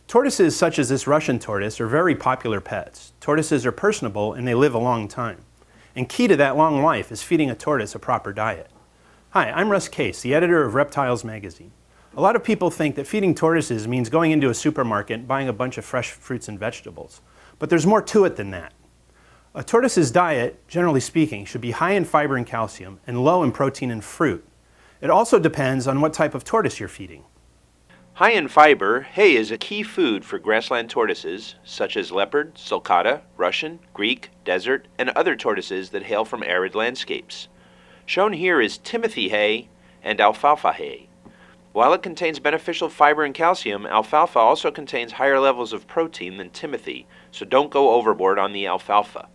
Tortoises such as this Russian tortoise are very popular pets. Tortoises are personable and they live a long time. And key to that long life is feeding a tortoise a proper diet. Hi, I'm Russ Case, the editor of Reptiles magazine. A lot of people think that feeding tortoises means going into a supermarket and buying a bunch of fresh fruits and vegetables. But there's more to it than that. A tortoise's diet, generally speaking, should be high in fiber and calcium and low in protein and fruit. It also depends on what type of tortoise you're feeding. High in fiber, hay is a key food for grassland tortoises, such as leopard, sulcata, Russian, Greek, desert, and other tortoises that hail from arid landscapes. Shown here is Timothy hay and alfalfa hay. While it contains beneficial fiber and calcium, alfalfa also contains higher levels of protein than Timothy, so don't go overboard on the alfalfa.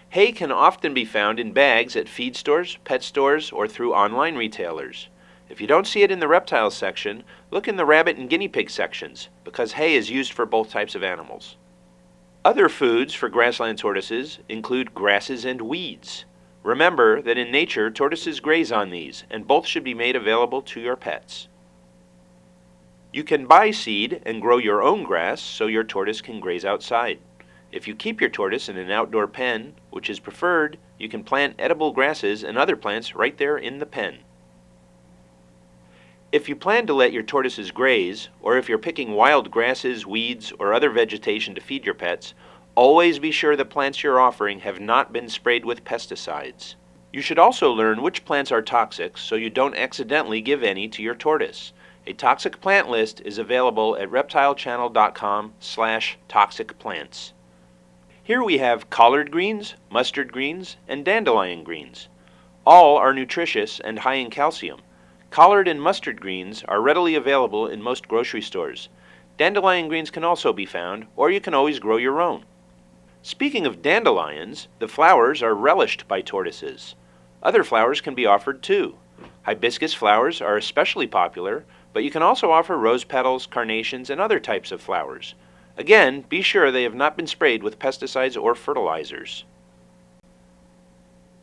Hay can often be found in bags at feed stores, pet stores, or through online retailers. If you don't see it in the reptiles section, look in the rabbit and guinea pig sections, because hay is used for both types of animals. Other foods for grassland tortoises include grasses and weeds. Remember that in nature, tortoises graze on these, and both should be made available to your pets. You can buy seed and grow your own grass so your tortoise can graze outside. If you keep your tortoise in an outdoor pen, which is preferred, you can plant edible grasses and other plants right there in the pen. If you plan to let your tortoises graze, or if you're picking wild grasses, weeds, or other vegetation to feed your pets, always be sure the plants you're offering have not been sprayed with pesticides. You should also learn which plants are toxic so you don't accidentally give any to your tortoise. A toxic plant list is available at reptilechannel.com/toxic plants. Here we have collard greens, mustard greens, and dandelion greens. All are nutritious and high in calcium. Collard and mustard greens are readily available in most grocery stores. Dandelion greens can also be found, or you can always grow your own. Speaking of dandelions, the flowers are relished by tortoises. Other flowers can be offered too. Hibiscus flowers are especially popular, but you can also offer rose petals, carnations, and other types of flowers. Again, be sure they have not been sprayed with pesticides or fertilizers.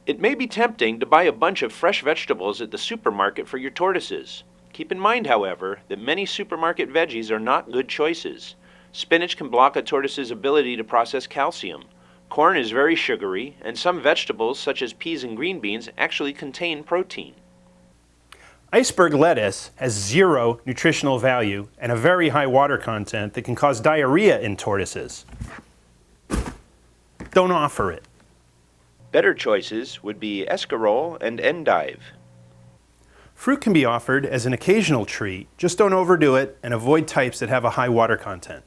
It may be tempting to buy a bunch of fresh vegetables at the supermarket for your tortoises. Keep in mind, however, that many supermarket veggies are not good choices. Spinach can block a tortoise's ability to process calcium. Corn is very sugary, and some vegetables, such as peas and green beans, actually contain protein. Iceberg lettuce has zero nutritional value and a very high water content that can cause diarrhea in tortoises. Don't offer it. Better choices would be escarole and endive. Fruit can be offered as an occasional treat, just don't overdo it and avoid types that have a high water content.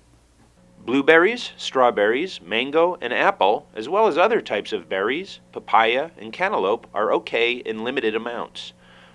Blueberries, strawberries, mango, and apple, as well as other types of berries, papaya, and cantaloupe are okay in limited amounts.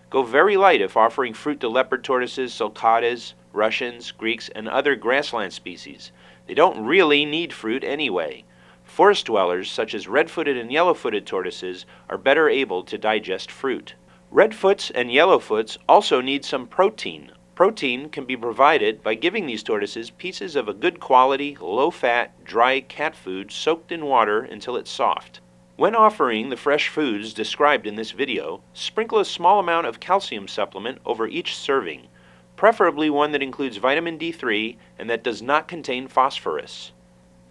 Go very light if offering fruit to leopard tortoises, sulcatas, Russians, Greeks, and other grassland species. They don't really need fruit anyway. Forest dwellers, such as red-footed and yellow-footed tortoises, are better able to digest fruit. Redfoots and yellowfoots also need some protein. Protein can be provided by giving these tortoises pieces of a good quality, low-fat, dry cat food soaked in water until it's soft. When offering the fresh foods described in this video, sprinkle a small amount of calcium supplement over each serving, preferably one that includes vitamin D3 and that does not contain phosphorus.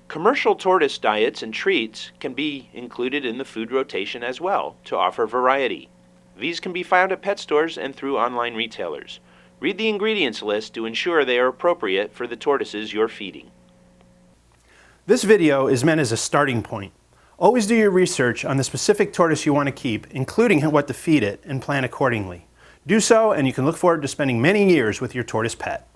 Commercial tortoise diets and treats can be included in the food rotation as well to offer variety. These can be found at pet stores and through online retailers. Read the ingredients list to ensure they are appropriate for the tortoises you're feeding. This video is meant as a starting point. Always do your research on the specific tortoise you want to keep, including what to feed it, and plan accordingly. Do so, and you can look forward to spending many years with your tortoise pet.